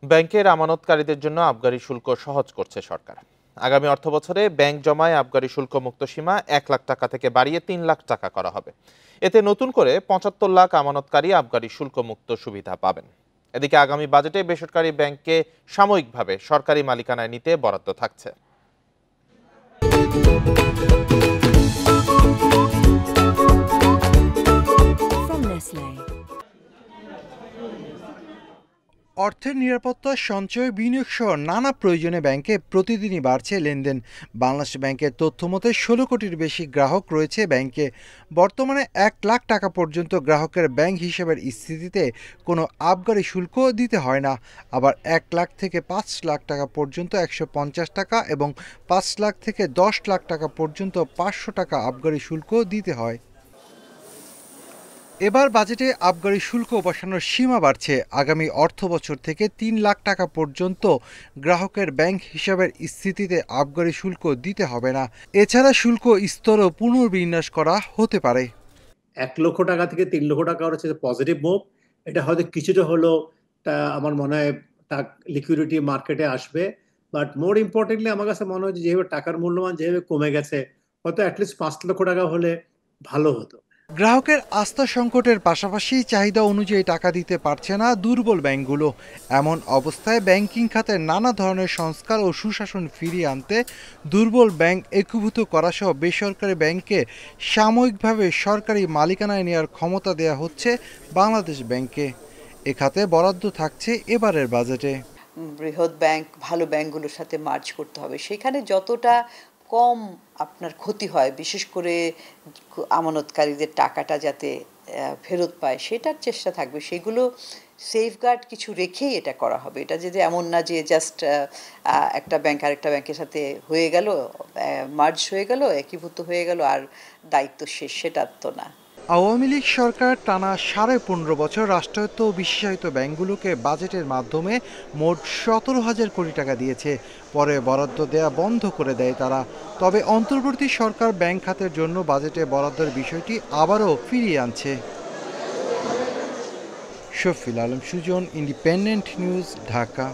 ব্যাংকের আমানতকারীদের জন্য আবগারি শুল্ক সহজ করছে সরকার। আগামী অর্থবছরে ব্যাংক জমায় আবগারি শুল্ক মুক্ত সীমা 1 লাখ টাকা থেকে বাড়িয়ে 3 লাখ টাকা করা হবে। এতে নতুন করে 75 লাখ আমানতকারী আবগারি শুল্ক মুক্ত সুবিধা পাবেন। এদিকে আগামী বাজেটে বেসরকারি ব্যাংককে সাময়িকভাবে সরকারি মালিকানায় নিতে বরাদ্দ থাকছে। অর্থের নিরাপত্তা, সঞ্চয়, বিনিয়োগ সহ নানা প্রয়োজনে ব্যাংকে প্রতিদিনই বাড়ছে লেনদেন। বাংলাদেশ ব্যাংকের তথ্য মতে 16 কোটির বেশি গ্রাহক রয়েছে ব্যাংকে। বর্তমানে 1 লাখ টাকা পর্যন্ত গ্রাহকের ব্যাংক হিসাবের স্থিতিতে কোনো আবগারি শুল্ক দিতে হয় না। আবার 1 লাখ থেকে 5 লাখ টাকা পর্যন্ত 150 টাকা এবং 5 লাখ থেকে 10 লাখ টাকা পর্যন্ত 500 টাকা আবগারি শুল্ক দিতে হয়। এবার বাজেটে আবগারি শুল্ক বসানোর সীমা বাড়ছে। আগামী অর্থবছর থেকে 3 লাখ টাকা পর্যন্ত গ্রাহকের ব্যাংক হিসাবের স্থিতিতে আবগারি শুল্ক দিতে হবে না। এছাড়া শুল্ক স্তরও পুনর্বিন্যাস করা হতে পারে। 1 লক্ষ টাকা থেকে 3 লক্ষ টাকা হচ্ছে পজিটিভ মুভ। এটা হয়তো কিছুটা হলো আমার মনে হয় লিকুইডিটি মার্কেটে আসবে। বাট মোর ইম্পর্টেন্টলি আমার কাছে মনে হয় যেভাবে টাকার মূল্যমান যেভাবে কমে গেছে, হয়তো অ্যাটলিস্ট 5 লক্ষ টাকা হলে ভালো হতো। গ্রাহকের আস্থা সংকটের পাশাপাশি চাহিদা অনুযায়ী টাকা দিতে পারছে না দুর্বল ব্যাংকগুলো। এমন অবস্থায় ব্যাংকিং খাতে নানা ধরনের সংস্কার ও সুশাসন ফিরিয়ে আনতে দুর্বল ব্যাংক একীভূত করাসহ বেসরকারি ব্যাংককে সাময়িকভাবে সরকারি মালিকানায় নেওয়ার ক্ষমতা দেয়া হচ্ছে বাংলাদেশ ব্যাংককে। এ খাতে বরাদ্দ থাকছে এবারের বাজেটে। বৃহৎ ব্যাংক ভালো ব্যাংকগুলোর সাথে মার্জ করতে হবে, সেখানে যতটা কম আপনার ক্ষতি হয়, বিশেষ করে আমানতকারীদের টাকাটা যাতে ফেরত পায় সেটার চেষ্টা থাকবে। সেগুলো সেফগার্ড কিছু রেখেই এটা করা হবে। এটা যদি এমন না যে জাস্ট একটা ব্যাংক আরেকটা ব্যাংকের সাথে হয়ে গেল, মার্জ হয়ে গেল, একীভূত হয়ে গেল আর দায়িত্ব শেষ, সেটা তো না। আওয়ামী লীগ সরকার টানা 15.5 বছর রাষ্ট্রায়ত্ত ও বিশেষায়িত ব্যাংকগুলোকে বাজেটের মাধ্যমে মোট 17,000 কোটি টাকা দিয়েছে। পরে বরাদ্দ দেয়া বন্ধ করে দেয় তারা। তবে অন্তর্বর্তী সরকার ব্যাংক খাতের জন্য বাজেটে বরাদ্দের বিষয়টি আবারও ফিরিয়ে আনছে। Shafil Alam Sujan, independent news, Dhaka.